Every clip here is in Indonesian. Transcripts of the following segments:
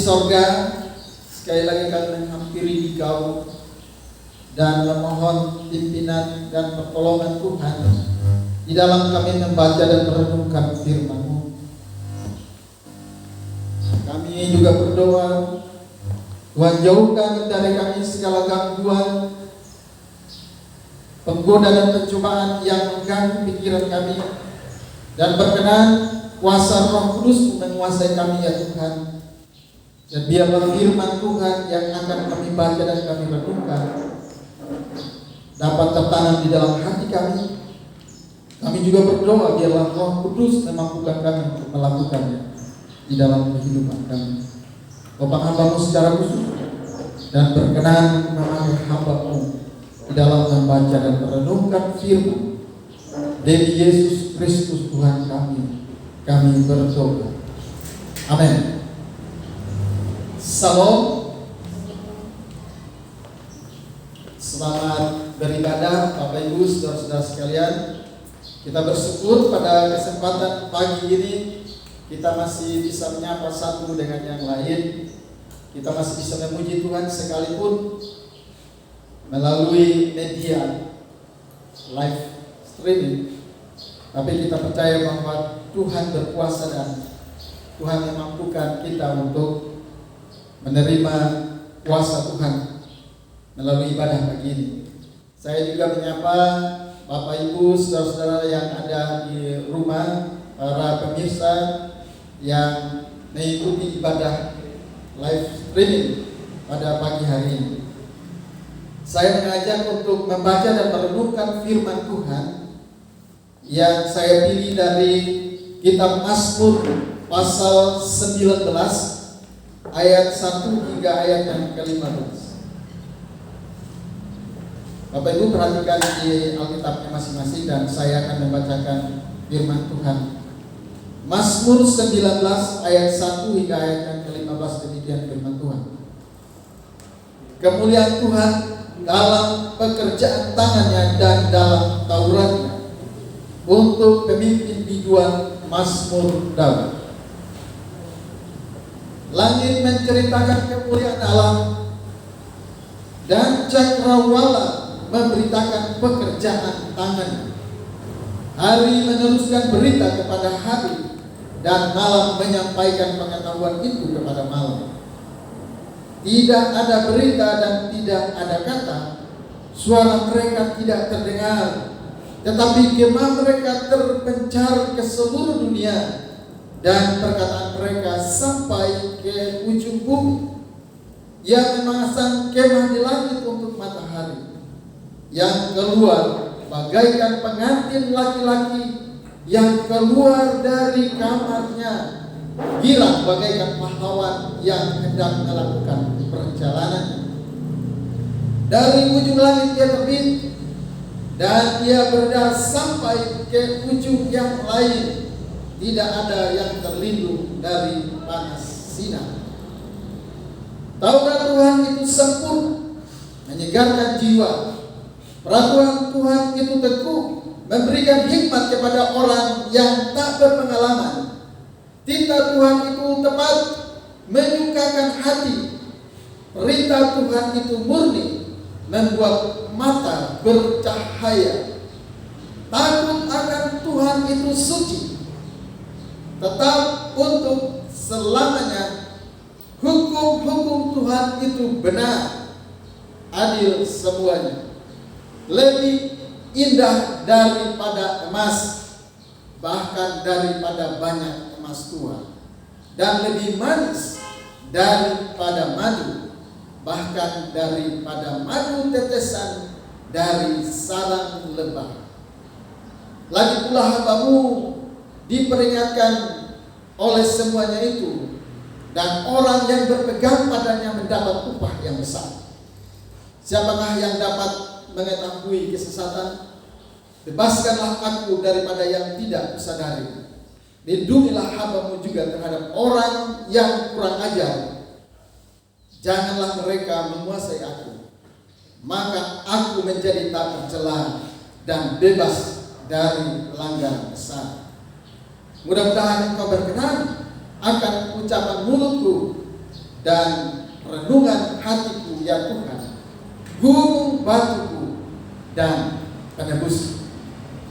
sorga, sekali lagi kami menghampiri Dikau dan memohon pimpinan dan pertolongan Tuhan di dalam kami membaca dan merenungkan firman-Mu. Kami juga berdoa, Tuhan jauhkan dari kami segala gangguan, penggoda dan pencobaan yang mengganggu pikiran kami, dan berkenan kuasa Roh Kudus menguasai kami ya Tuhan. Dan biarlah firman Tuhan yang akan kami baca dan kami renungkan dapat tertanam di dalam hati kami. Kami juga berdoa biarlah Roh Kudus memampukan kami untuk melakukannya di dalam kehidupan kami. Bapak hamba-Mu secara khusus dan berkenan memakai hamba-Mu di dalam membaca dan merenungkan firman. Demi Yesus Kristus Tuhan kami berdoa. Amin. Salam. Selamat beribadah Bapak Ibu saudara-saudara sekalian. Kita bersyukur pada kesempatan pagi ini kita masih bisa menyapa satu dengan yang lain. Kita masih bisa memuji Tuhan sekalipun melalui media live streaming. Tapi kita percaya bahwa Tuhan berkuasa dan Tuhan memampukan kita untuk menerima kuasa Tuhan melalui ibadah pagi ini. Saya juga menyapa Bapak Ibu saudara-saudara yang ada di rumah, para pemirsa yang mengikuti ibadah live streaming pada pagi hari ini. Saya mengajak untuk membaca dan merenungkan firman Tuhan yang saya pilih dari kitab Mazmur pasal 19 ayat 1 hingga ayat yang ke-15. Bapak Ibu perhatikan di Alkitabnya masing-masing dan saya akan membacakan firman Tuhan. Mazmur 19 ayat 1 hingga ayat yang ke-15, demikian firman Tuhan. Kemuliaan Tuhan dalam pekerjaan tangannya dan dalam taurannya untuk pemimpin biduan Mazmur Daud. Langit menceritakan kemuliaan Allah dan cakrawala memberitakan pekerjaan tangannya. Hari meneruskan berita kepada hari dan malam menyampaikan pengetahuan itu kepada malam. Tidak ada berita dan tidak ada kata, suara mereka tidak terdengar, tetapi kemah mereka terpencar ke seluruh dunia dan perkataan mereka sampai ke ujung bumi. Ia memasang kemah di langit untuk matahari, yang keluar bagaikan pengantin laki-laki yang keluar dari kamarnya, girang bagaikan pahlawan yang hendak melakukan perjalanan. Dari ujung langit ia terbit dan ia berdarah sampai ke ujung yang lain. Tidak ada yang terlindung dari panas sinar. Taurat Tuhan itu sempurna, menyegarkan jiwa. Peraturan Tuhan itu teguh, memberikan hikmat kepada orang yang tak berpengalaman. Titah Tuhan itu tepat, menyukakan hati. Perintah Tuhan itu murni, membuat mata bercahaya. Takut akan Tuhan itu suci, tetap untuk selamanya. Hukum-hukum Tuhan itu benar, adil semuanya. Lebih indah daripada emas, bahkan daripada banyak emas tua, dan lebih manis daripada madu, bahkan daripada madu tetesan dari sarang lebah. Lagi pula hamba-Mu diperingatkan oleh semuanya itu, dan orang yang berpegang padanya mendapat upah yang besar. Siapakah yang dapat mengetahui kesesatan? Bebaskanlah aku daripada yang tidak kusadari. Lindungilah hamba-Mu juga terhadap orang yang kurang ajar. Janganlah mereka menguasai aku, maka aku menjadi tak tercela dan bebas dari pelanggaran besar. Mudah-mudahan Engkau berkenan akan ucapan mulutku dan renungan hatiku ya Tuhan, gunung batuku dan penebus.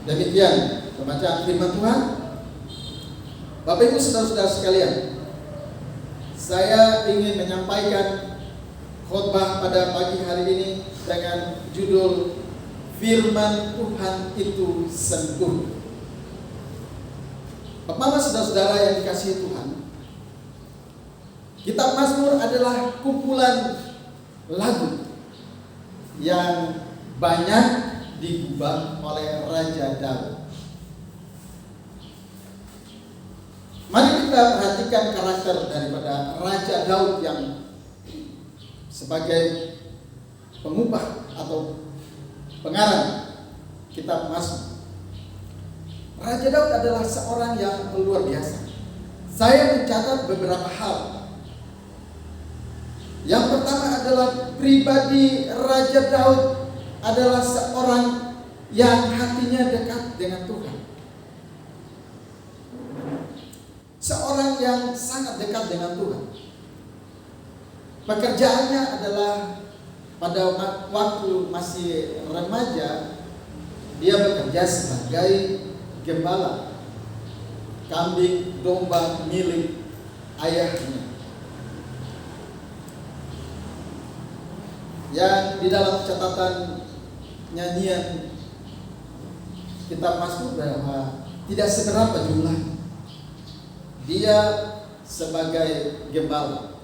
Demikian pembacaan firman Tuhan. Bapak Ibu saudara-saudara sekalian, saya ingin menyampaikan khotbah pada pagi hari ini dengan judul Firman Tuhan itu sungguh. Bapak-bapak saudara-saudara yang dikasihi Tuhan, Kitab Mazmur adalah kumpulan lagu yang banyak digubah oleh Raja Daud. Mari kita perhatikan karakter daripada Raja Daud yang sebagai pengubah atau pengarang Kitab Mazmur. Raja Daud adalah seorang yang luar biasa. Saya mencatat beberapa hal. Yang pertama adalah pribadi Raja Daud adalah seorang yang hatinya dekat dengan Tuhan. Seorang yang sangat dekat dengan Tuhan. Pekerjaannya adalah pada waktu masih remaja, dia bekerja sebagai gembala kambing domba milik ayahnya. Yang di dalam catatan nyanyian Kitab Mazmur bahwa tidak seberapa jumlah. Dia sebagai gembala.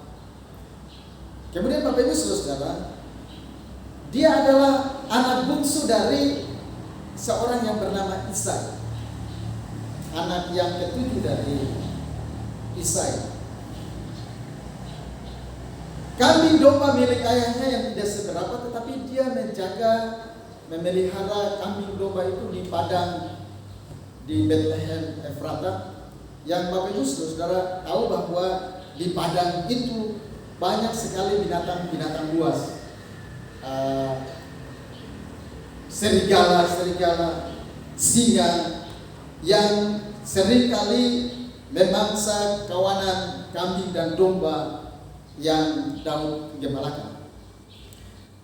Kemudian Bapak Ibu saudara, dia adalah anak bungsu dari seorang yang bernama Isai, anak yang ketujuh dari Isai. Kambing domba milik ayahnya yang tidak seberapa, tetapi dia menjaga, memelihara kambing domba itu di padang di Bethlehem Efrata. Yang Bapak Ibu saudara tahu bahwa di padang itu banyak sekali binatang-binatang buas, serigala, singa yang seringkali memangsa kawanan kambing dan domba yang Daud gembalakan.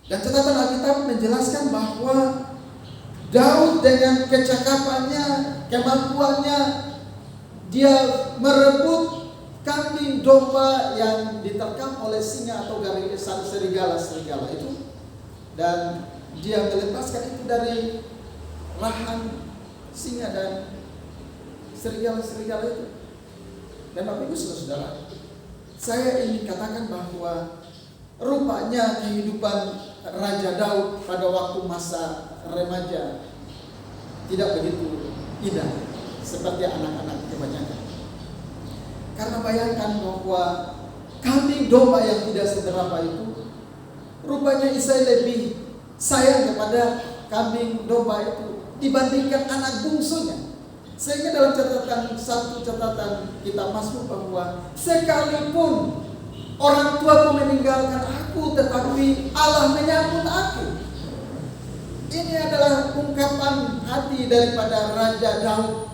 Dan catatan Alkitab menjelaskan bahwa Daud dengan kecakapannya, kemampuannya, dia merebut kambing domba yang diterkam oleh singa atau serigala itu, dan dia melepaskan itu dari rahang singa dan serigala itu. Dan Bapak Ibu saudara, saya ingin katakan bahwa rupanya kehidupan Raja Daud pada waktu masa remaja tidak begitu indah seperti anak-anak kebanyakan. Karena bayangkan bahwa kambing domba yang tidak seberapa itu, rupanya Isai lebih sayang kepada kambing domba itu dibandingkan anak bungsunya. Sehingga dalam satu catatan Kitab Mazmur bahwa sekalipun orang tuaku meninggalkan aku, tetapi Allah menyambut aku. Ini adalah ungkapan hati daripada Raja Daud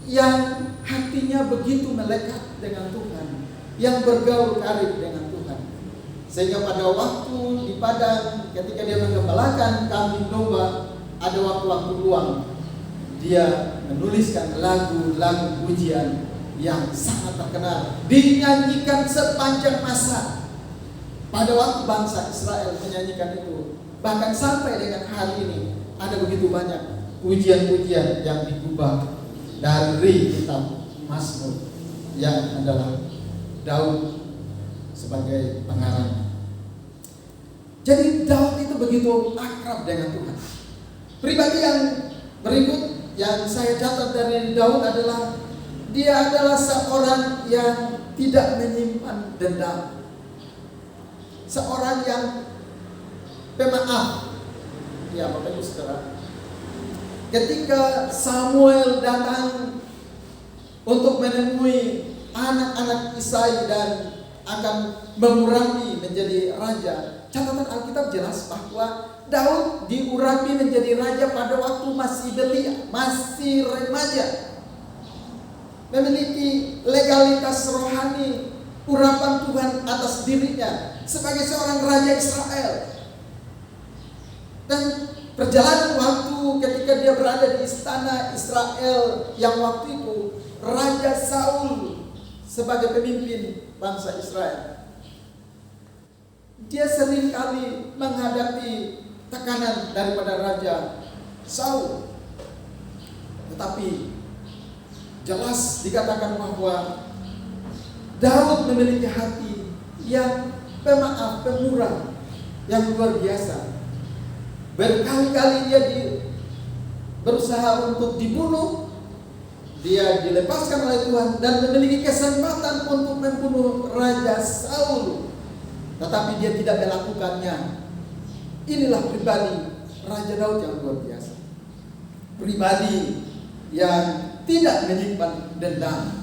yang hatinya begitu melekat dengan Tuhan, yang bergaul karib dengan Tuhan. Sehingga pada waktu di padang ketika dia menggembalakan kambing domba, ada waktu-waktu luang, dia menuliskan lagu-lagu pujian yang sangat terkenal, dinyanyikan sepanjang masa. Pada waktu bangsa Israel menyanyikan itu, bahkan sampai dengan hari ini ada begitu banyak pujian-pujian yang digubah dari Kitab Mazmur yang adalah Daud sebagai pengarangnya. Jadi Daud itu begitu akrab dengan Tuhan. Pribadi yang berikut yang saya catat dari Daud adalah dia adalah seorang yang tidak menyimpan dendam, seorang yang pemaaf. Ya Bapak Ibu saudara, ketika Samuel datang untuk menemui anak-anak Isai dan akan mengurapi menjadi raja, catatan Alkitab jelas bahwa Daud diurapi menjadi raja pada waktu masih belia, masih remaja, memiliki legalitas rohani urapan Tuhan atas dirinya sebagai seorang raja Israel. Dan perjalanan waktu ketika dia berada di istana Israel yang waktu itu Raja Saul sebagai pemimpin bangsa Israel, dia sering kali menghadapi tekanan daripada Raja Saul. Tetapi jelas dikatakan bahwa Daud memiliki hati yang pemaaf, pemurah, yang luar biasa. Berkali-kali dia berusaha untuk dibunuh, dia dilepaskan oleh Tuhan dan memiliki kesempatan untuk membunuh Raja Saul, tetapi dia tidak melakukannya. Inilah pribadi Raja Daud yang luar biasa, pribadi yang tidak menyimpan dendam.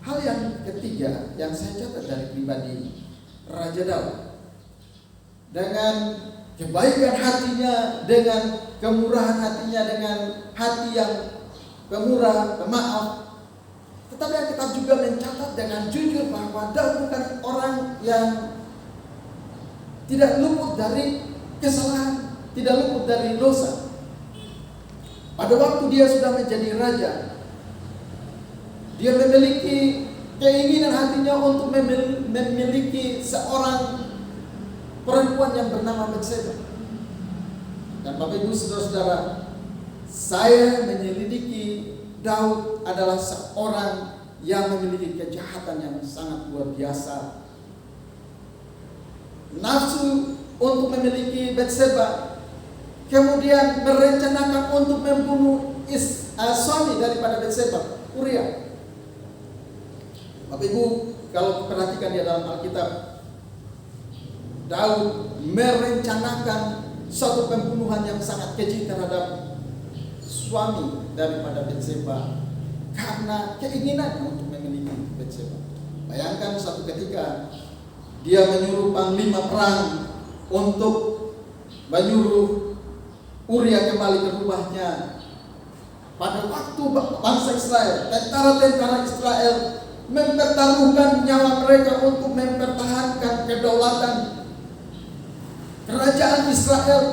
Hal yang ketiga yang saya catat dari pribadi Raja Daud, dengan kebaikan hatinya, dengan kemurahan hatinya, dengan hati yang pemurah, pemaaf, tetapi Alkitab juga mencatat dengan jujur bahwa Daud bukan orang yang tidak luput dari kesalahan, tidak luput dari dosa. Pada waktu dia sudah menjadi raja, dia memiliki keinginan hatinya untuk memiliki seorang perempuan yang bernama Batseba. Dan Bapak Ibu Saudara-saudara, saya menyelidiki Daud adalah seorang yang memiliki kejahatan yang sangat luar biasa. Nafsu untuk memiliki Batseba, kemudian merencanakan untuk membunuh suami daripada Batseba, Uria. Bapak Ibu, kalau perhatikan di dalam Alkitab, Daud merencanakan suatu pembunuhan yang sangat keji terhadap suami daripada Batseba karena keinginannya untuk memiliki Batseba. Bayangkan suatu ketika dia menyuruh panglima perang untuk menyuruh Uria kembali ke rumahnya. Pada waktu bangsa Israel, tentara-tentara Israel mempertaruhkan nyawa mereka untuk mempertahankan kedaulatan kerajaan Israel,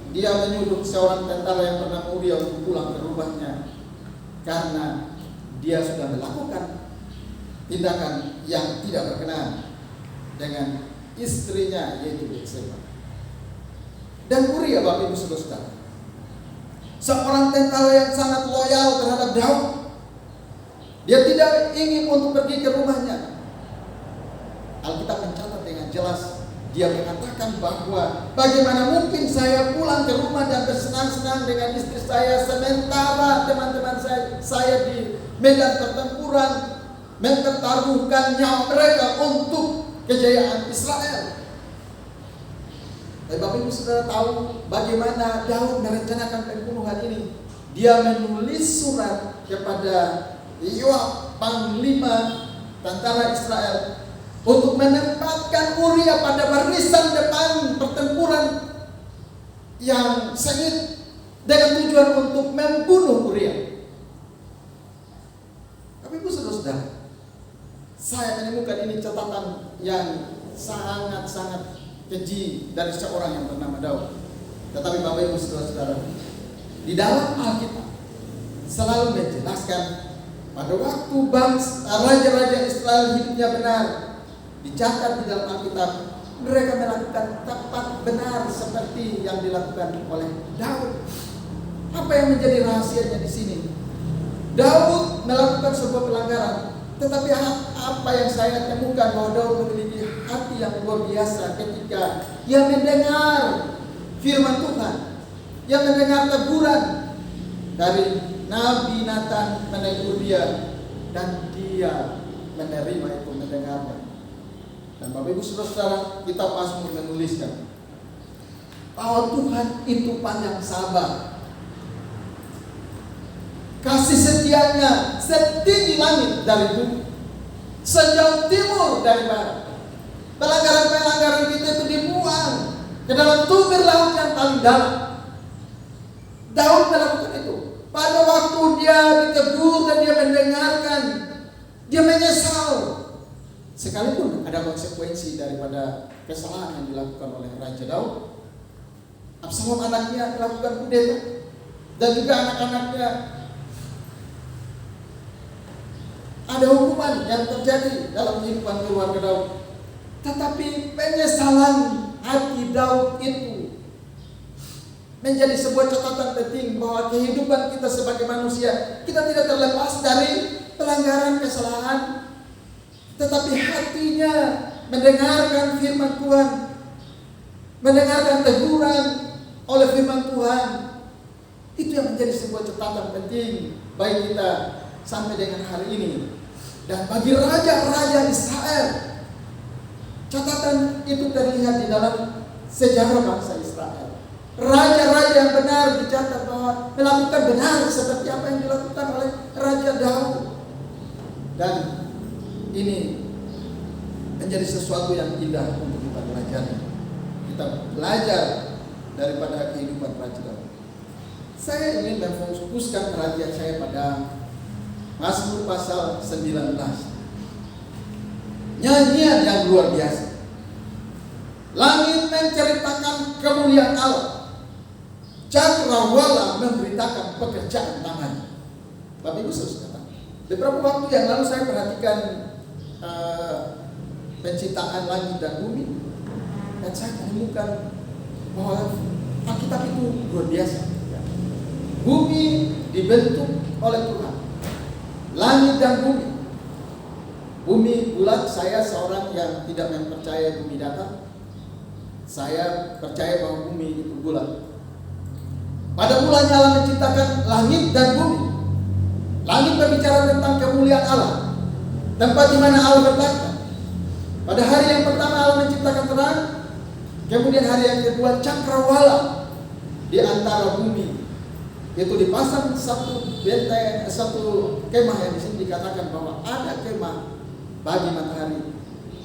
dia menyuruh seorang tentara yang bernama Uria untuk pulang ke rumahnya karena dia sudah melakukan tindakan yang tidak berkenan dengan istrinya, yaitu Batseba. Dan Uria, Bapak Ibu Saudara, seorang tentara yang sangat loyal terhadap Daud. Dia tidak ingin untuk pergi ke rumahnya. Alkitab mencatat dengan jelas, dia mengatakan bahwa bagaimana mungkin saya pulang ke rumah dan bersenang-senang dengan istri saya sementara teman-teman saya di medan pertempuran mempertaruhkan nyawa mereka untuk kejayaan Israel. Tapi Bapak Ibu Saudara tahu bagaimana Daud merencanakan pembunuhan ini. Dia menulis surat kepada Yoab, panglima tentara Israel, untuk menempatkan Uria pada barisan depan pertempuran yang sengit dengan tujuan untuk membunuh Uria. Tapi Ibu Saudara, saya menemukan ini catatan yang sangat-sangat keji dari seorang yang bernama Daud. Tetapi Bapak Ibu Saudara-saudara, di dalam Alkitab selalu menjelaskan pada waktu raja-raja Israel hidupnya benar, dicatat di dalam Alkitab, mereka melakukan tepat benar seperti yang dilakukan oleh Daud. Apa yang menjadi rahasianya di sini? Daud melakukan sebuah pelanggaran, tetapi apa yang saya temukan bahwa Daud memiliki hati yang luar biasa ketika ia mendengar firman Tuhan, ia mendengar teguran dari Nabi Nathan menegur dia, dan dia menerima itu, mendengarnya. Dan Bapak Ibu Saudara, kitab Mazmur menuliskan bahwa Tuhan itu panjang sabar, kasih setianya setinggi langit dari bumi, sejauh timur dari barat. Pelanggaran-pelanggaran kita itu dibuang ke dalam tubir laut yang paling dalam. Daud melakukan itu. Pada waktu dia ditegur dan dia mendengarkan Dia menyesal. Sekalipun ada konsekuensi daripada kesalahan yang dilakukan oleh Raja Daud. Absalom anaknya melakukan kudeta, dan juga anak-anaknya. Ada hukuman yang terjadi dalam kehidupan keluarga Daud. Tetapi penyesalan hati Daud itu menjadi sebuah catatan penting bahwa kehidupan kita sebagai manusia, kita tidak terlepas dari pelanggaran, kesalahan. Tetapi hatinya mendengarkan firman Tuhan, mendengarkan teguran oleh firman Tuhan. Itu yang menjadi sebuah catatan penting bagi kita sampai dengan hari ini. Dan bagi raja-raja Israel, catatan itu terlihat di dalam sejarah bangsa Israel. Raja-raja yang benar dicatat bahwa melakukan benar seperti apa yang dilakukan oleh Raja Daud. Dan ini menjadi sesuatu yang indah untuk kita pelajari. Kita belajar daripada kehidupan Raja Daud. Saya ingin memfokuskan perhatian saya pada Mazmur pasal 19. Nyanyian yang luar biasa. Langit menceritakan kemuliaan Allah, cakrawala memberitakan pekerjaan tangan. Bapak Ibu saudara, beberapa waktu yang lalu saya perhatikan penciptaan langit dan bumi, dan saya menemukan bahwa Alkitab itu luar biasa. Bumi dibentuk oleh Tuhan, langit dan bumi. Bumi bulat, saya seorang yang tidak mempercayai bumi datar. Saya percaya bahwa bumi itu bulat. Pada mulanya Allah menciptakan langit dan bumi. Langit berbicara tentang kemuliaan Allah, tempat di mana Allah bertahta. Pada hari yang pertama Allah menciptakan terang, kemudian hari yang kedua cakrawala di antara bumi. Itu dipasang satu benteng, satu kemah yang di sini dikatakan bahwa ada kemah bagi matahari.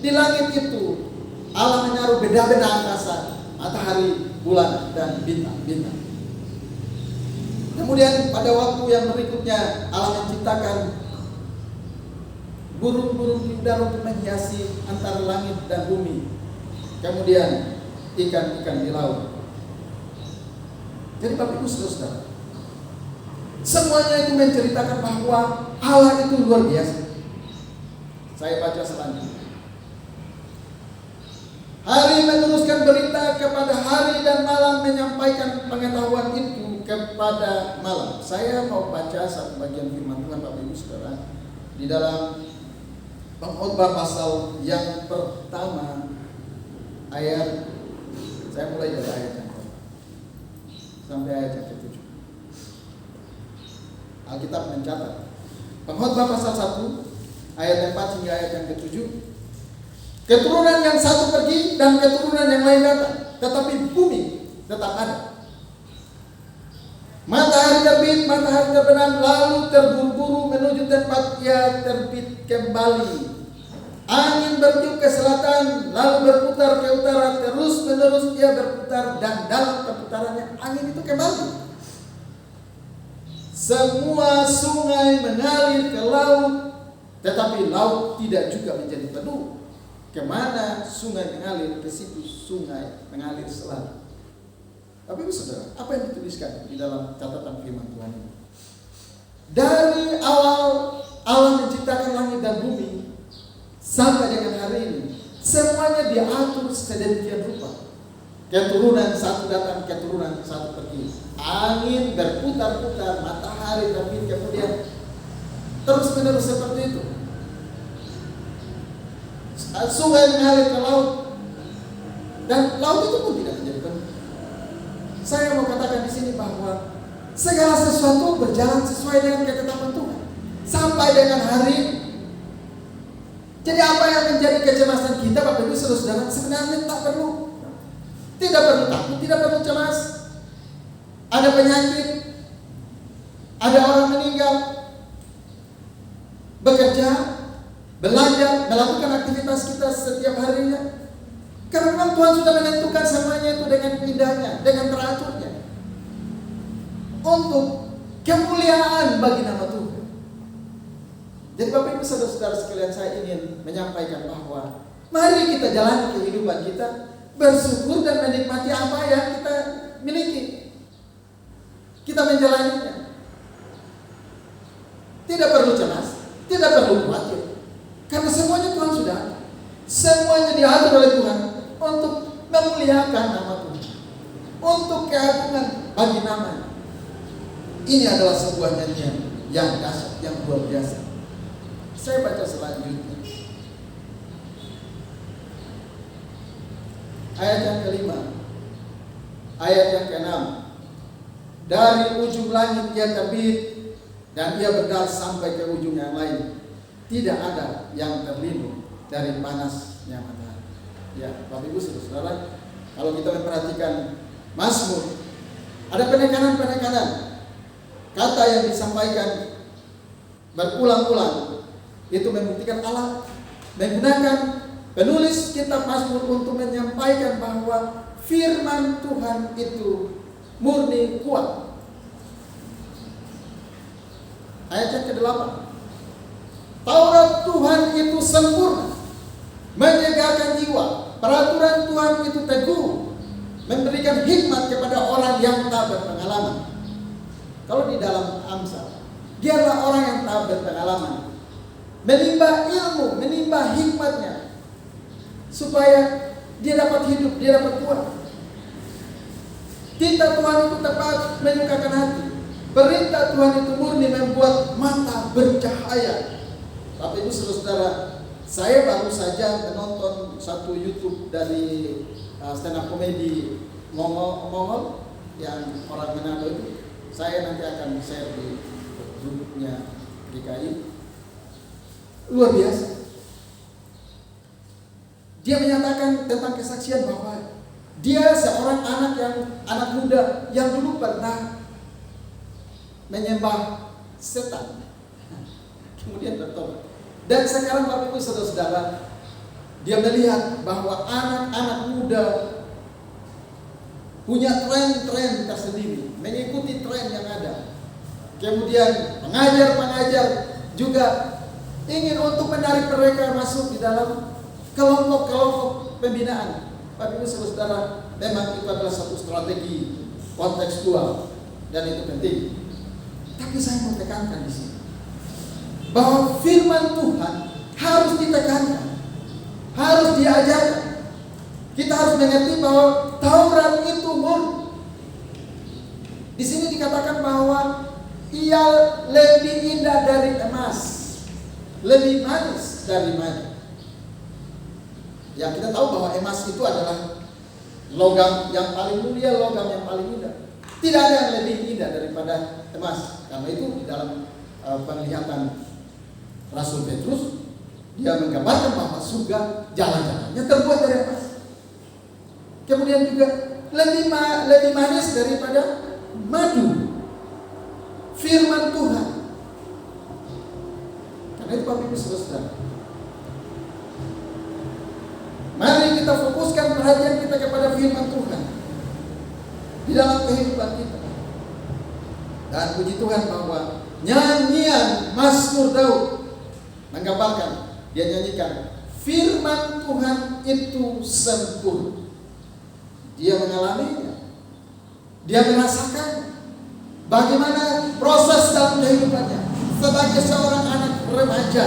Di langit itu Allah menaruh beda-beda angkasa, matahari, bulan, dan bintang-bintang. Kemudian pada waktu yang berikutnya Allah menciptakan burung-burung di udara untuk menghiasi antara langit dan bumi. Kemudian ikan-ikan di laut. Jadi Bapak Ibu saudara, semuanya itu menceritakan bahwa Allah itu luar biasa. Saya baca selanjutnya. Hari meneruskan berita kepada hari dan malam menyampaikan pengetahuan itu kepada malam. Saya mau baca satu bagian firman Tuhan Bapak Ibu Saudara di dalam Pengkhotbah pasal yang pertama ayat, saya mulai dari ayat yang pertama sampai ayat yang ke-7. Alkitab mencatat Pengkhotbah pasal 1 ayat 4 hingga ayat yang ke-7. Keturunan yang satu pergi dan keturunan yang lain datang, tetapi bumi tetap ada. Matahari terbit, matahari terbenam, lalu terburu-buru menuju tempat ia terbit kembali. Angin bertiup ke selatan, lalu berputar ke utara, terus menerus ia berputar, dan dalam perputarannya angin itu kembali. Semua sungai mengalir ke laut, tetapi laut tidak juga menjadi penuh. Kemana sungai mengalir, ke situ sungai mengalir selalu. Tapi saudara, apa yang dituliskan di dalam catatan firman Tuhan ini? Dari awal Allah menciptakan langit dan bumi sampai dengan hari ini, semuanya diatur sedemikian rupa. Keturunan satu datang, keturunan satu pergi. Angin berputar-putar, matahari terbit, kemudian terus menerus seperti itu. Sungai mengalir ke laut, dan laut itu pun tidak menjadi penuh. Saya mau katakan di sini bahwa segala sesuatu berjalan sesuai dengan ketetapan Tuhan sampai dengan hari ini. Jadi apa yang menjadi kecemasan kita Bapak Ibu Saudara sebenarnya tak perlu. Tidak perlu takut, tidak perlu cemas. Ada penyakit, ada orang meninggal, bekerja, belanja, melakukan aktivitas kita setiap harinya. Karena memang Tuhan sudah menentukan semuanya itu dengan indahnya, dengan teraturnya, untuk kemuliaan bagi nama Tuhan. Jadi Bapak Ibu saudara-saudara sekalian, saya ingin menyampaikan bahwa mari kita jalani kehidupan kita, bersyukur dan menikmati apa yang kita miliki. Kita menjalaninya. Tidak perlu cemas, tidak perlu khawatir. Karena semuanya Tuhan sudah ada. Semuanya diatur oleh Tuhan untuk memuliakan nama Tuhan, untuk keagungan bagi namanya. Ini adalah sebuah nyanyian yang dahsyat, yang luar biasa. Saya baca selanjutnya. Ayat yang kelima, ayat yang keenam. Dari ujung langit ia terbit dan ia berdar sampai ke ujung yang lain. Tidak ada yang terlindung dari panasnya matahari. Ya, Bapak Ibu saudara, kalau kita memperhatikan Mazmur, ada penekanan-penekanan kata yang disampaikan berulang-ulang. Itu membuktikan Allah menggunakan penulis kitab Mazmur untuk menyampaikan bahwa firman Tuhan itu murni kuat. Ayat yang ke-8. Taurat Tuhan itu sempurna, menyegarkan jiwa. Peraturan Tuhan itu teguh, memberikan hikmat kepada orang yang tak berpengalaman. Kalau di dalam Amsal, dialah orang yang tak berpengalaman, menimba ilmu, menimba hikmatnya, supaya dia dapat hidup, dia dapat kuat. Tinta Tuhan itu tepat, menyukakan hati. Perintah Tuhan itu murni, membuat mata bercahaya. Bapak Ibu saudara, saya baru saja menonton satu YouTube dari stand up comedy Mongol yang orang Manado itu. Saya nanti akan share di grupnya DKI. Luar biasa. Dia menyatakan tentang kesaksian bahwa dia seorang anak muda yang dulu pernah menyembah setan, kemudian bertobat. Dan sekarang Bapak Ibu saudara-saudara, dia melihat bahwa anak-anak muda punya tren-tren tersendiri, mengikuti tren yang ada. Kemudian pengajar-pengajar juga ingin untuk menarik mereka masuk di dalam kelompok-kelompok pembinaan. Bapak Ibu saudara, memang itu adalah satu strategi kontekstual dan itu penting. Tapi saya mau tekankan di sini bahwa firman Tuhan harus ditekankan, harus diajarkan. Kita harus mengerti bahwa Taurat itu murni. Di sini dikatakan bahwa ia lebih indah dari emas, lebih manis dari madu. Ya, kita tahu bahwa emas itu adalah logam yang paling mulia, logam yang paling indah. Tidak ada yang lebih indah daripada emas. Karena itu di dalam penglihatan Rasul Petrus, dia menggambarkan bahwa surga jalan-jalannya terbuat dari emas. Kemudian juga lebih manis daripada madu, firman Tuhan. Karena itu Bapak Ibu saudara, mari kita fokuskan perhatian kita kepada firman Tuhan di dalam kehidupan kita. Dan puji Tuhan bahwa nyanyian Mazmur Daud menggambarkan, dia nyanyikan firman Tuhan itu sempurna. Dia mengalaminya, dia merasakan bagaimana proses dalam kehidupannya sebagai seorang anak remaja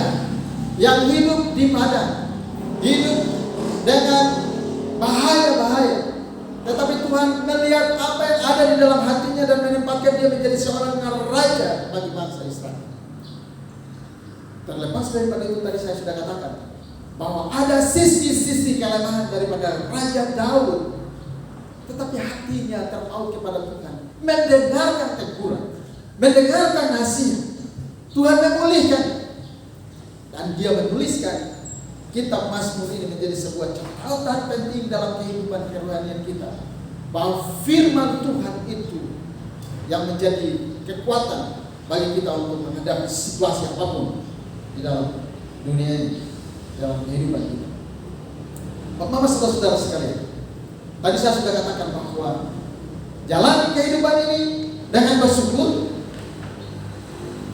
yang hidup di padang, hidup dengan bahaya-bahaya. Tetapi Tuhan melihat apa yang ada di dalam hatinya dan menempatkan dia menjadi seorang raja bagi bangsa Israel. Terlepas daripada itu, tadi saya sudah katakan bahwa ada sisi-sisi kelemahan daripada Raja Daud, tetapi hatinya terpaut kepada Tuhan, mendengarkan teguran, mendengarkan nasihat. Tuhan memulihkan, dan dia menuliskan kitab Mazmur ini menjadi sebuah catatan penting dalam kehidupan kerohanian kita, bahwa firman Tuhan itu yang menjadi kekuatan bagi kita untuk menghadapi situasi apapun di dalam dunia ini, dalam kehidupan kita. Bapak saudara-saudara sekalian, tadi saya sudah katakan bahwa jalan kehidupan ini dengan bersyukur,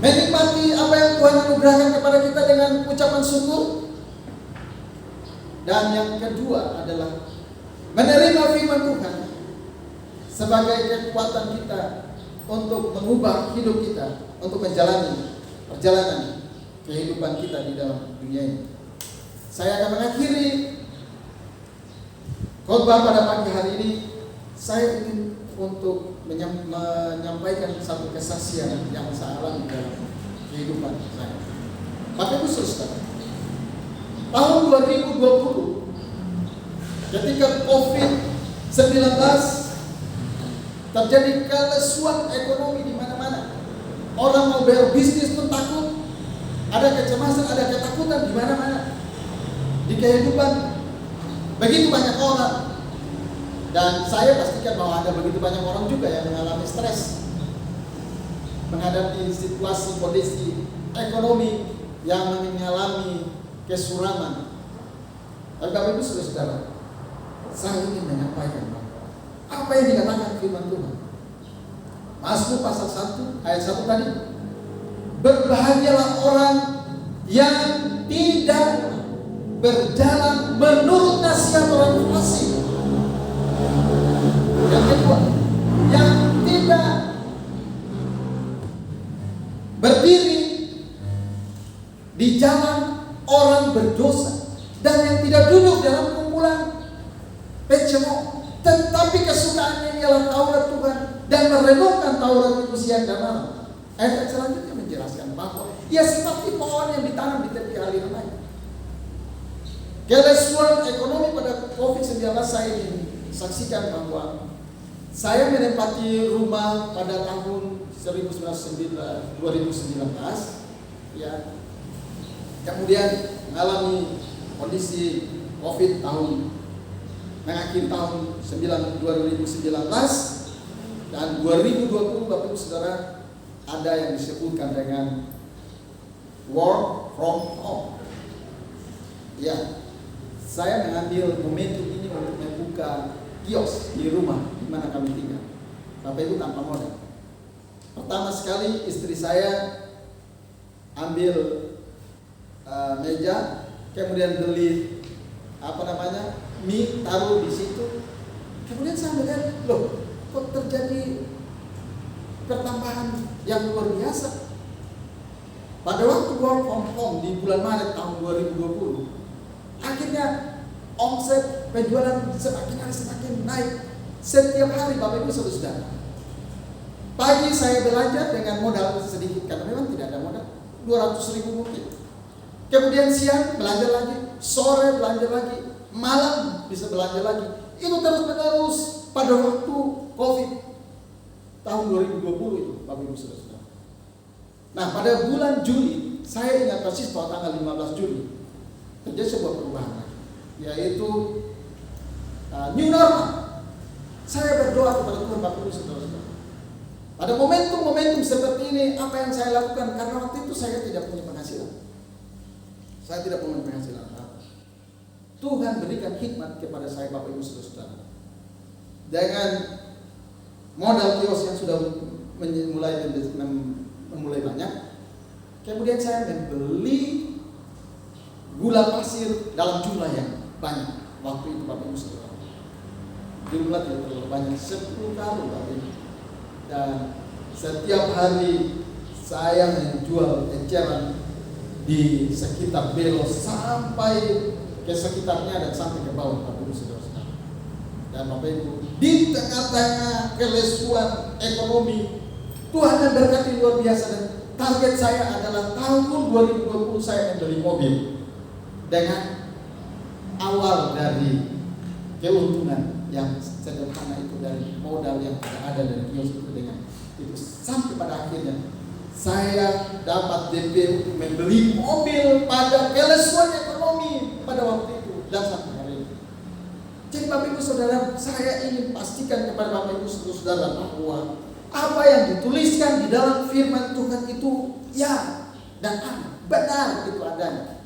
menikmati apa yang Tuhan Tuhan anugerahkan kepada kita dengan ucapan syukur. Dan yang kedua adalah menerima firman Tuhan sebagai kekuatan kita untuk mengubah hidup kita, untuk menjalani perjalanan kehidupan kita di dalam dunia ini. Saya akan mengakhiri khotbah pada pagi hari ini. Saya ingin untuk menyampaikan satu kesaksian yang saya alami dalam kehidupan saya. Bapak Ibu Saudara, tahun 2020 ketika COVID-19 terjadi kelesuan ekonomi di mana-mana. Orang mau berbisnis pun takut. Ada kecemasan, ada ketakutan di mana-mana. Di kehidupan begitu banyak orang. Dan saya pastikan bahwa ada begitu banyak orang juga yang mengalami stres menghadapi situasi kondisi ekonomi yang mengalami kesuraman. Tapi Bapak Ibu Saudara, saya ingin menyampaikan apa yang dikatakan firman Tuhan. Mazmur pasal 1 ayat 1 tadi, berbahagialah orang yang tidak berjalan menurut nasihat orang fasik. Yang kedua, yang tidak berdiri di jalan orang berdosa, dan yang tidak duduk dalam kumpulan pecemooh, tetapi kesukaannya ialah Taurat Tuhan dan merenungkan Taurat itu siang dan malam. Ayat selanjutnya menjelaskan bahwa ia seperti pohon yang ditanam di tepi aliran air. Kelesuan ekonomi pada COVID-19 saya ingin saksikan bahwa saya menempati rumah pada tahun 2019 ya. Kemudian mengalami kondisi COVID mengakhiri tahun 2019 dan 2020 Bapak Ibu Saudara ada yang disebutkan dengan work from home. Ya, saya mengambil momentum ini untuk membuka kios di rumah di mana kami tinggal. Bapak Ibu tanpa modal. Pertama sekali istri saya ambil meja, kemudian beli mie, taruh di situ. Kemudian saya melihat, loh, kok terjadi pertambahan yang luar biasa. Pada waktu work from home di bulan Maret tahun 2020, akhirnya omset penjualan semakin naik setiap hari Bapak Ibu Saudara. Pagi saya belanja dengan modal sedikit karena memang tidak ada modal, 200.000 mungkin. Kemudian siang belanja lagi, sore belanja lagi, malam bisa belanja lagi. Itu terus-menerus pada waktu COVID tahun 2020 itu Bapak Ibu Saudara. Nah, pada bulan Juli, saya ingat persis bahwa tanggal 15 Juli terjadi sebuah perubahan, yaitu new normal. Saya berdoa kepada Tuhan Bapak Ibu Saudara. Pada momentum-momentum seperti ini, apa yang saya lakukan? Karena waktu itu saya tidak punya penghasilan. Saya tidak punya penghasilan. Tuhan berikan hikmat kepada saya Bapak Ibu Saudara. Dengan modal kios yang sudah mulai banyak, kemudian saya membeli gula pasir dalam jumlah yang banyak. Waktu itu Bapak Ibu Saudara, jumlah tidak terlalu banyak, 10 karung Bapak Ibu. Dan setiap hari saya menjual eceran di sekitar Belos sampai ke sekitarnya dan sampai ke bawah Bapak Ibu Saudara. Dan Bapak Ibu, di tengah-tengah kelesuan ekonomi, Tuhan yang berkati luar biasa. Dan target saya adalah tahun 2020 saya membeli mobil dengan awal dari keuntungan yang sederhana itu, dari modal yang ada dari kios itu, dengan itu sampai pada akhirnya saya dapat DP untuk membeli mobil pada kelesuan ekonomi pada waktu itu dan sampai hari ini. Jadi Bapak Ibu Saudara, saya ingin pastikan kepada Bapak Ibu Saudara bahwa apa yang dituliskan di dalam firman Tuhan itu ya dan benar itu adanya.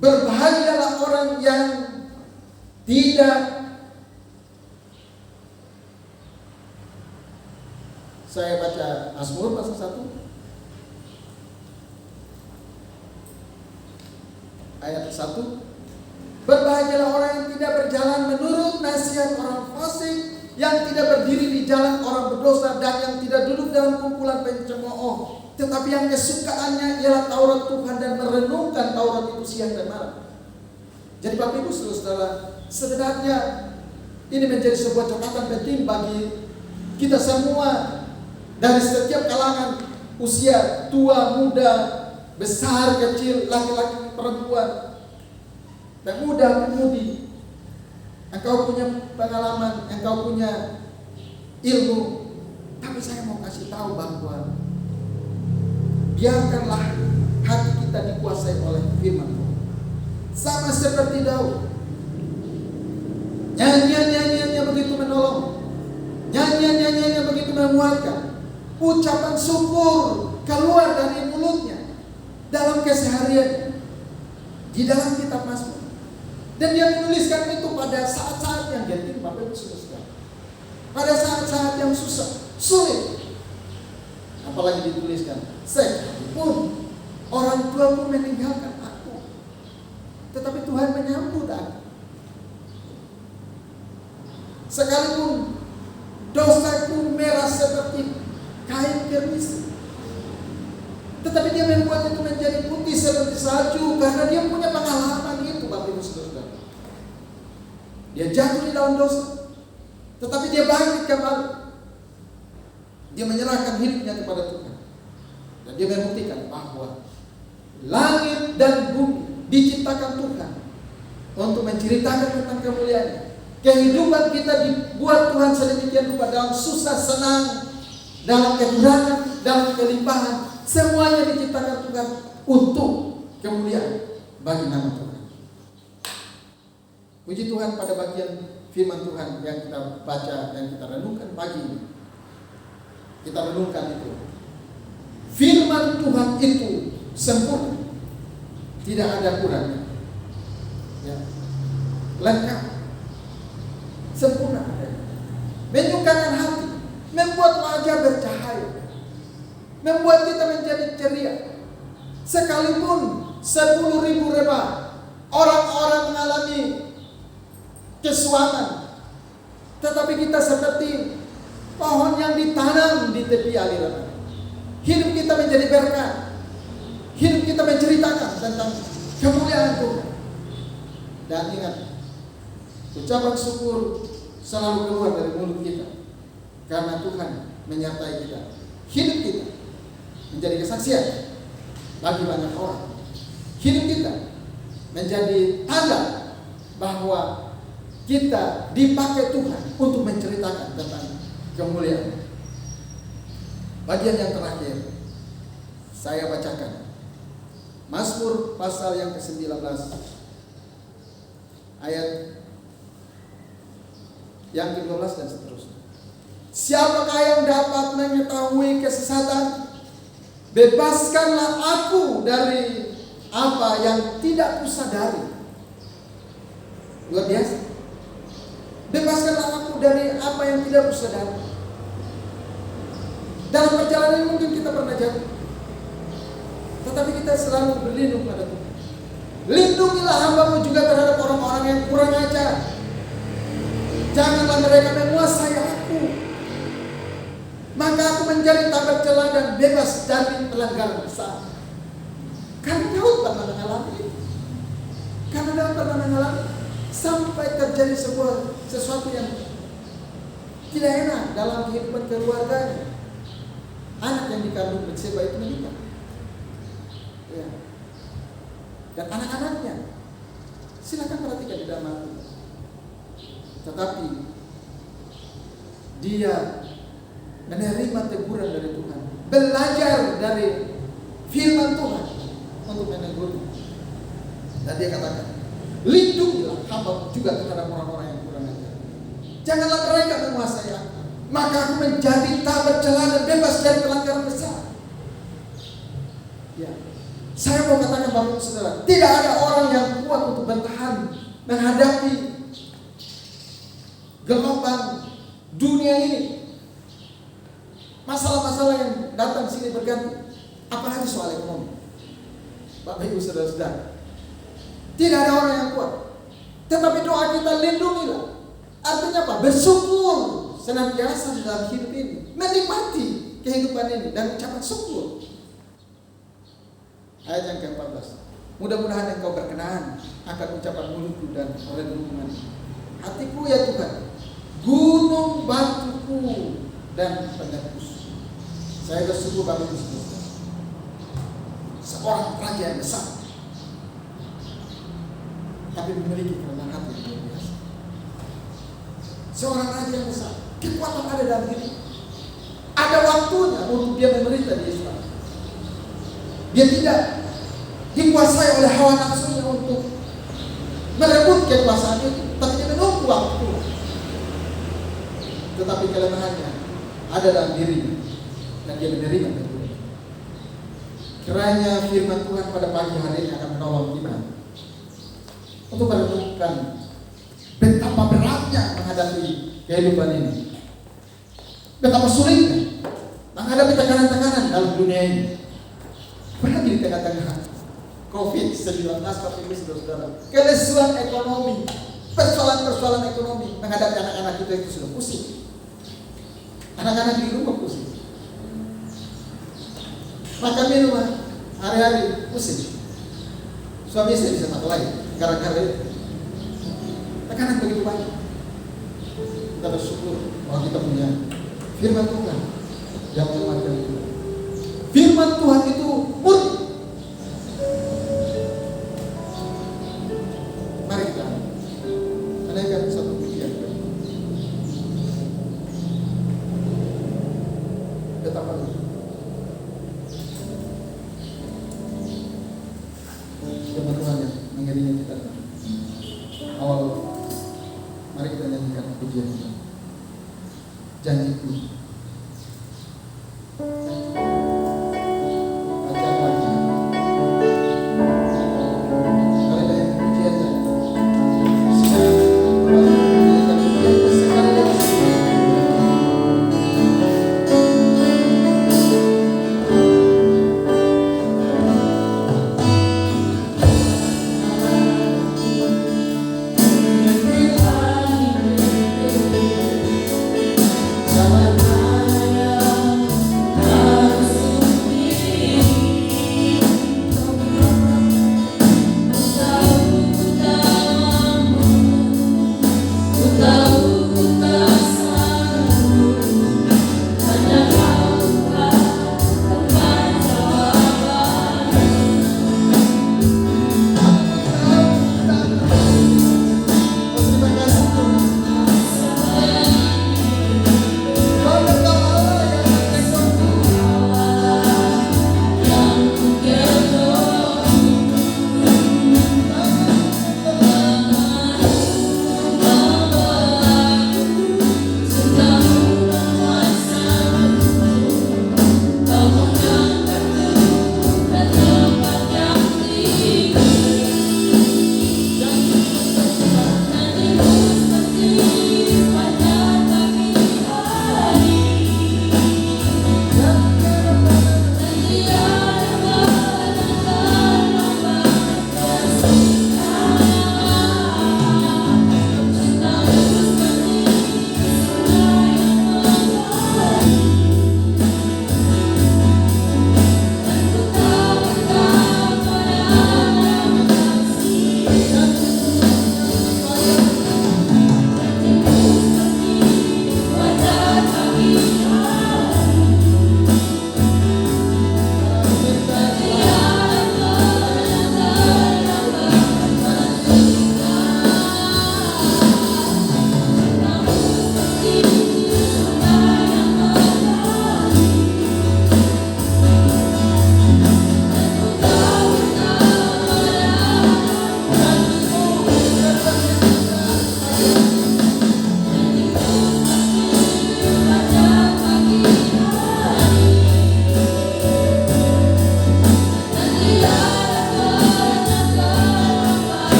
Berbahagialah orang yang tidak, saya baca Mazmur pasal 1 ayat 1. Berbahagialah orang yang tidak berjalan menurut nasihat orang fasik, yang tidak berdiri di jalan orang berdosa, dan yang tidak duduk dalam kumpulan pencemooh, tetapi yang kesukaannya ialah Taurat Tuhan dan merenungkan Taurat itu siang dan malam. Jadi Bapak Ibu Saudara, sebenarnya ini menjadi sebuah catatan penting bagi kita semua dari setiap kalangan usia, tua, muda, besar, kecil, laki-laki, perempuan, dan muda, pemudi. Engkau punya pengalaman, engkau punya ilmu, tapi saya mau kasih tahu bahwa biarkanlah hati kita dikuasai oleh firman Tuhan. Sama seperti Daud, nyanyian-nyanyiannya begitu menolong, nyanyian-nyanyiannya begitu menguatkan, ucapan syukur keluar dari mulutnya dalam keseharian di dalam kitab Mazmur. Dan dia menuliskan itu pada saat-saat yang genting, Bapak Ibu Saudara. Pada saat-saat yang susah, sulit. Apalagi dituliskan, sekalipun orang tuaku meninggalkan aku, tetapi Tuhan menyambut aku. Sekalipun dosaku merah seperti kain kermis, tetapi dia membuat itu menjadi putih seperti salju, karena dia punya pengalaman itu, Bapak Ibu Saudara. Dia jatuh di dalam dosa, tetapi dia bangkit kembali. Dia menyerahkan hidupnya kepada Tuhan, dan dia membuktikan bahwa langit dan bumi diciptakan Tuhan untuk menceritakan tentang kemuliaan-Nya. Kehidupan kita dibuat Tuhan sedemikian rupa, dalam susah senang, dalam kekurangan, dalam kelimpahan, semuanya diciptakan Tuhan untuk kemuliaan bagi nama Tuhan. Puji Tuhan pada bagian firman Tuhan yang kita baca dan kita renungkan pagi ini. Kita renungkan itu. Firman Tuhan itu sempurna, tidak ada kurangnya. Ya. Lengkap, sempurna, menyukakan hati, membuat wajah bercahaya, membuat kita menjadi ceria. Sekalipun 10.000 rebah orang-orang mengalami kesuatan, tetapi kita seperti pohon yang ditanam di tepi aliran. Hidup kita menjadi berkat, hidup kita menceritakan tentang kemuliaan Tuhan. Dan ingat, ucapan syukur selalu keluar dari mulut kita, karena Tuhan menyertai kita. Hidup kita menjadi kesaksian bagi banyak orang. Hidup kita menjadi tanda bahwa kita dipakai Tuhan untuk menceritakan tentang kemuliaan. Bagian yang terakhir saya bacakan, Mazmur pasal yang ke-19 ayat yang ke-12 dan seterusnya. Siapakah yang dapat mengetahui kesesatan? Bebaskanlah aku dari apa yang tidak kusadari. Luar biasa. Bebaskanlah aku dari apa yang tidak kusadari. Dalam perjalanan mungkin kita pernah jatuh, tetapi kita selalu berlindung pada Tuhan. Lindungilah hamba-Mu juga terhadap orang-orang yang kurang ajar. Janganlah mereka menguasai aku, maka aku menjadi tak bercela dan bebas dari pelanggaran besar. Karena Daud pernah mengalami itu. Karena Daud pernah mengalami sampai terjadi sesuatu yang tidak enak dalam kehidupan keluarganya. Anak yang dikandung Batseba itu meninggal, ya. Dan anak-anaknya, silakan perhatikan di dalam hati. Tetapi dia menerima teguran dari Tuhan, belajar dari firman Tuhan untuk menegurnya. Dan dia katakan, lindungilah hamba juga terhadap orang-orang yang kurang ajar. Janganlah mereka menguasai aku, maka aku menjadi tak bercela dan bebas dari pelanggaran besar. Ya, saya mau katakan Bapak Ibu Saudara, tidak ada orang yang kuat untuk bertahan menghadapi gelombang dunia ini. Masalah-masalah yang datang sini berganti, apalagi soal ekonomi. Bapak Ibu Saudara, Tidak ada orang yang kuat. Tetapi doa kita, lindungilah. Artinya apa? Bersyukur senantiasa di dalam hidup ini, menikmati kehidupan ini dan ucapan syukur. Ayat yang ke-14. Mudah-mudahan engkau berkenan akan ucapan mulutku dan renungan hatiku ya Tuhan, gunung batuku dan penebus. Saya bersyukur Bapak Ibu Saudara, seorang raja yang besar, tapi memiliki kerendahan hati yang luar biasa. Seorang raja yang besar, kekuatan ada dalam diri. Ada waktunya untuk dia memerintah di Israel. Dia tidak dikuasai oleh hawa nafsunya untuk merebut kekuasaan itu, tapi dia menunggu waktu. Tetapi kelemahannya ada dalam dirinya dan dia menerima itu. Kiranya firman Tuhan pada pagi hari ini akan menolong kita untuk merenungkan betapa beratnya menghadapi kehidupan ini, betapa sulitnya menghadapi tekanan-tekanan dalam dunia ini. Apalagi di tengah-tengah COVID-19, Bapak Ibu Saudara, kelesuan ekonomi, persoalan-persoalan ekonomi, menghadapi anak-anak kita itu sudah pusing. Anak-anak di rumah pusing, makan minum hari-hari pusing. Suami istri bisa mati lagi gara-gara itu. Tekanan begitu banyak. Kita bersyukur bahwa kita punya firman Tuhan yang menguatkan kita. Firman Tuhan itu murni. Mari kita menaikkan satu pujian. Betapa firman Tuhan yang mengiringi kita. Awal, mari kita nyanyikan pujian kita. Janjiku.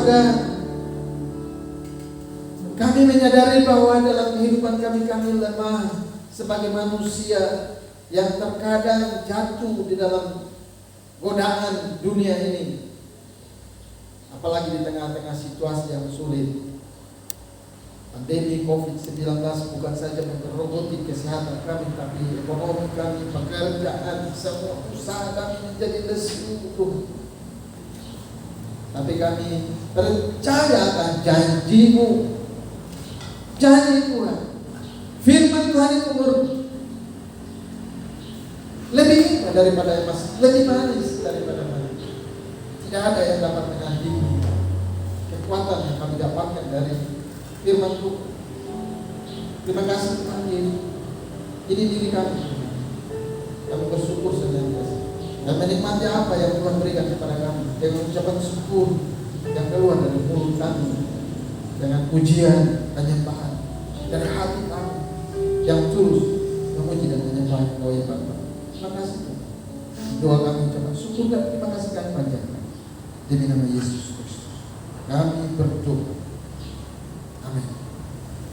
surga. Kami menyadari bahwa dalam kehidupan kami lemah sebagai manusia yang terkadang jatuh di dalam godaan dunia ini. Apalagi di tengah-tengah situasi yang sulit. Pandemi COVID-19 bukan saja memperoboti kesehatan kami, tapi ekonomi kami, pekerjaan, semua usaha kami menjadi lesu. Tapi kami percaya akan janji-Mu, janji Tuhan. Firman Tuhan itu lebih indah daripada emas, lebih manis daripada manis. Tidak ada yang dapat menandingi kekuatan yang kami dapatkan dari firman Tuhan. Terima kasih Tuhan Yesus. Ini diri kami. Kami bersyukur senantiasa dan menikmati apa yang Tuhan berikan kepada kami dengan ucapan syukur yang keluar dari mulut kami, dengan pujian, penyembahan dari hati kami yang tulus memuji dan menyembah Engkau ya Bapa. Terima kasih Tuhan. Doa kami ucapan syukur dan terima kasih kami panjatkan demi nama Yesus Kristus. Kami berdoa.